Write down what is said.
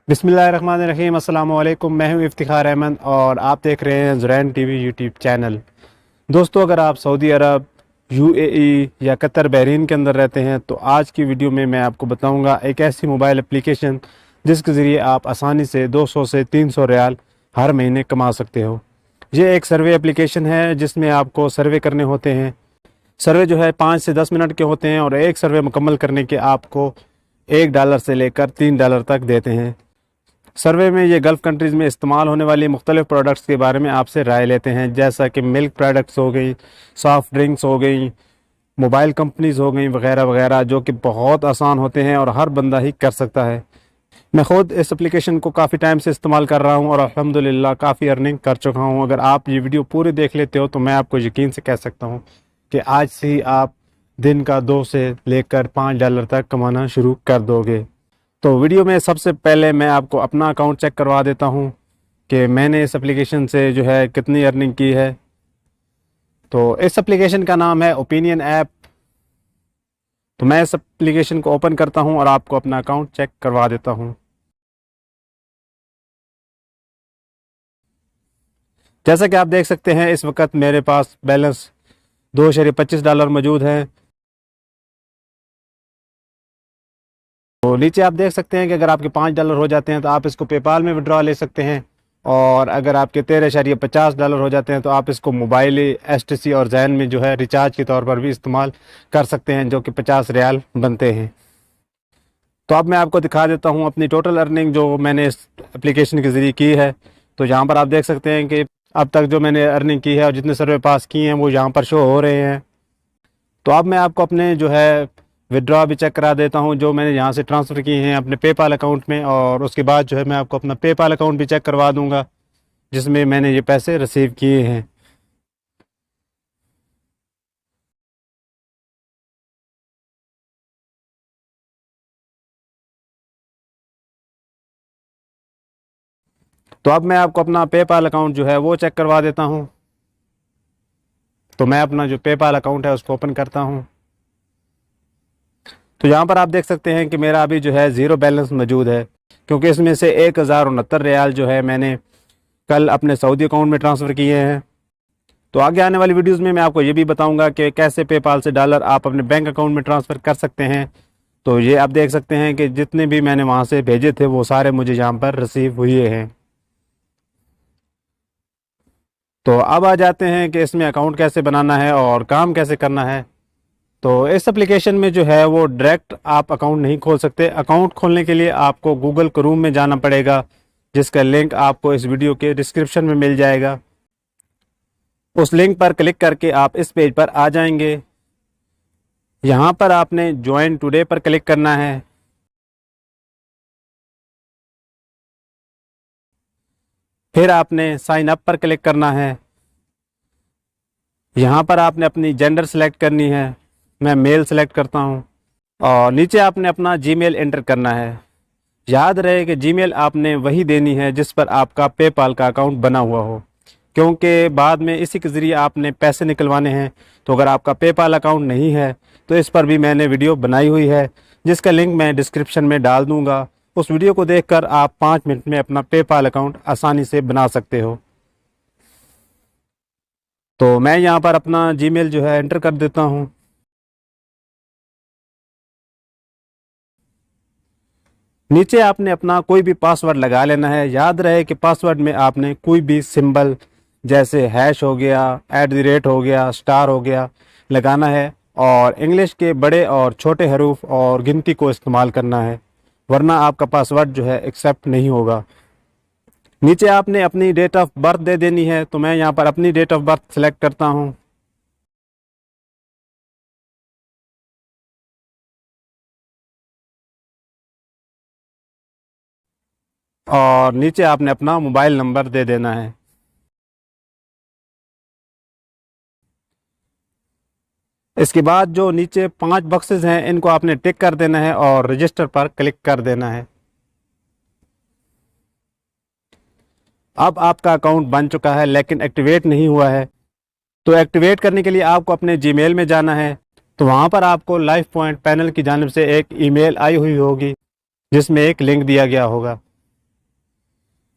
बिस्मिल्लाहिर्रहमानिर्रहीम। अस्सलाम वालेकुम। मैं हूं इफ्तिखार अहमद और आप देख रहे हैं ज़ुरैन टीवी यूट्यूब चैनल। दोस्तों, अगर आप सऊदी अरब, यूएई या कतर, बहरीन के अंदर रहते हैं तो आज की वीडियो में मैं आपको बताऊंगा एक ऐसी मोबाइल एप्लीकेशन जिसके ज़रिए आप आसानी से 200 से 300 रियाल हर महीने कमा सकते हो। ये एक सर्वे एप्लीकेशन है जिसमें आपको सर्वे करने होते हैं। सर्वे जो है 5 से 10 मिनट के होते हैं और एक सर्वे मुकम्मल करने के आपको $1 से लेकर $3 तक देते हैं। सर्वे में ये गल्फ़ कंट्रीज़ में इस्तेमाल होने वाली मुख्तलिफ़ प्रोडक्ट्स के बारे में आपसे राय लेते हैं, जैसा कि मिल्क प्रोडक्ट्स हो गई, सॉफ्ट ड्रिंक्स हो गई, मोबाइल कंपनीज़ हो गई वगैरह वगैरह, जो कि बहुत आसान होते हैं और हर बंदा ही कर सकता है। मैं ख़ुद इस एप्लीकेशन को काफ़ी टाइम से इस्तेमाल कर रहा हूँ और अल्हम्दुलिल्लाह काफ़ी अर्निंग कर चुका हूँ। अगर आप ये वीडियो पूरी देख लेते हो तो मैं आपको यकीन से कह सकता हूँ कि आज से ही आप दिन का 2 से लेकर $5 तक कमाना शुरू कर दोगे। तो वीडियो में सबसे पहले मैं आपको अपना अकाउंट चेक करवा देता हूं कि मैंने इस एप्लीकेशन से जो है कितनी अर्निंग की है। तो इस एप्लीकेशन का नाम है ओपिनियन ऐप। तो मैं इस एप्लीकेशन को ओपन करता हूं और आपको अपना अकाउंट चेक करवा देता हूं। जैसा कि आप देख सकते हैं इस वक्त मेरे पास बैलेंस $2.25 मौजूद है। तो नीचे आप देख सकते हैं कि अगर आपके $5 हो जाते हैं तो आप इसको पेपाल में विड्रॉ ले सकते हैं, और अगर आपके $13.50 हो जाते हैं तो आप इसको मोबाइल STC और जैन में जो है रिचार्ज के तौर पर भी इस्तेमाल कर सकते हैं, जो कि 50 रियाल बनते हैं। तो अब मैं आपको दिखा देता हूं अपनी टोटल अर्निंग जो मैंने इस एप्लीकेशन के ज़रिए की है। तो यहाँ पर आप देख सकते हैं कि अब तक जो मैंने अर्निंग की है और जितने सर्वे पास किए हैं वो यहाँ पर शो हो रहे हैं। तो अब मैं आपको अपने जो है विड्रॉ भी चेक करा देता हूं जो मैंने यहाँ से ट्रांसफ़र किए हैं अपने पेपाल अकाउंट में, और उसके बाद जो है मैं आपको अपना पेपाल अकाउंट भी चेक करवा दूंगा जिसमें मैंने ये पैसे रिसीव किए हैं। तो अब मैं आपको अपना पेपाल अकाउंट जो है वो चेक करवा देता हूं। तो मैं अपना जो पेपाल अकाउंट है उसको ओपन करता हूं। तो यहाँ पर आप देख सकते हैं कि मेरा अभी जो है ज़ीरो बैलेंस मौजूद है, क्योंकि इसमें से 1069 रियाल जो है मैंने कल अपने सऊदी अकाउंट में ट्रांसफ़र किए हैं। तो आगे आने वाली वीडियोस में मैं आपको ये भी बताऊंगा कि कैसे पेपाल से डॉलर आप अपने बैंक अकाउंट में ट्रांसफ़र कर सकते हैं। तो ये आप देख सकते हैं कि जितने भी मैंने वहाँ से भेजे थे वो सारे मुझे यहाँ पर रिसीव हुए हैं। तो अब आ जाते हैं कि इसमें अकाउंट कैसे बनाना है और काम कैसे करना है। तो इस एप्लीकेशन में जो है वो डायरेक्ट आप अकाउंट नहीं खोल सकते। अकाउंट खोलने के लिए आपको गूगल क्रोम में जाना पड़ेगा, जिसका लिंक आपको इस वीडियो के डिस्क्रिप्शन में मिल जाएगा। उस लिंक पर क्लिक करके आप इस पेज पर आ जाएंगे। यहाँ पर आपने ज्वाइन टुडे पर क्लिक करना है। फिर आपने साइन अप पर क्लिक करना है। यहाँ पर आपने अपनी जेंडर सेलेक्ट करनी है, मैं मेल सेलेक्ट करता हूँ, और नीचे आपने अपना जीमेल एंटर करना है। याद रहे कि जीमेल आपने वही देनी है जिस पर आपका पेपाल का अकाउंट बना हुआ हो, क्योंकि बाद में इसी के ज़रिए आपने पैसे निकलवाने हैं। तो अगर आपका पेपाल अकाउंट नहीं है तो इस पर भी मैंने वीडियो बनाई हुई है, जिसका लिंक मैं डिस्क्रिप्शन में डाल दूंगा। उस वीडियो को देखकर आप 5 मिनट में अपना पेपाल अकाउंट आसानी से बना सकते हो। तो मैं यहाँ पर अपना जीमेल जो है एंटर कर देता हूँ। नीचे आपने अपना कोई भी पासवर्ड लगा लेना है। याद रहे कि पासवर्ड में आपने कोई भी सिंबल जैसे हैश हो गया, @ हो गया, स्टार हो गया लगाना है, और इंग्लिश के बड़े और छोटे हरूफ और गिनती को इस्तेमाल करना है, वरना आपका पासवर्ड जो है एक्सेप्ट नहीं होगा। नीचे आपने अपनी डेट ऑफ बर्थ दे देनी है। तो मैं यहाँ पर अपनी डेट ऑफ बर्थ सेलेक्ट करता हूँ। और नीचे आपने अपना मोबाइल नंबर दे देना है। इसके बाद जो नीचे 5 बॉक्सेस हैं इनको आपने टिक कर देना है और रजिस्टर पर क्लिक कर देना है। अब आपका अकाउंट बन चुका है लेकिन एक्टिवेट नहीं हुआ है। तो एक्टिवेट करने के लिए आपको अपने जीमेल में जाना है। तो वहाँ पर आपको लाइफ पॉइंट पैनल की जानिब से एक ईमेल आई हुई होगी जिसमें एक लिंक दिया गया होगा।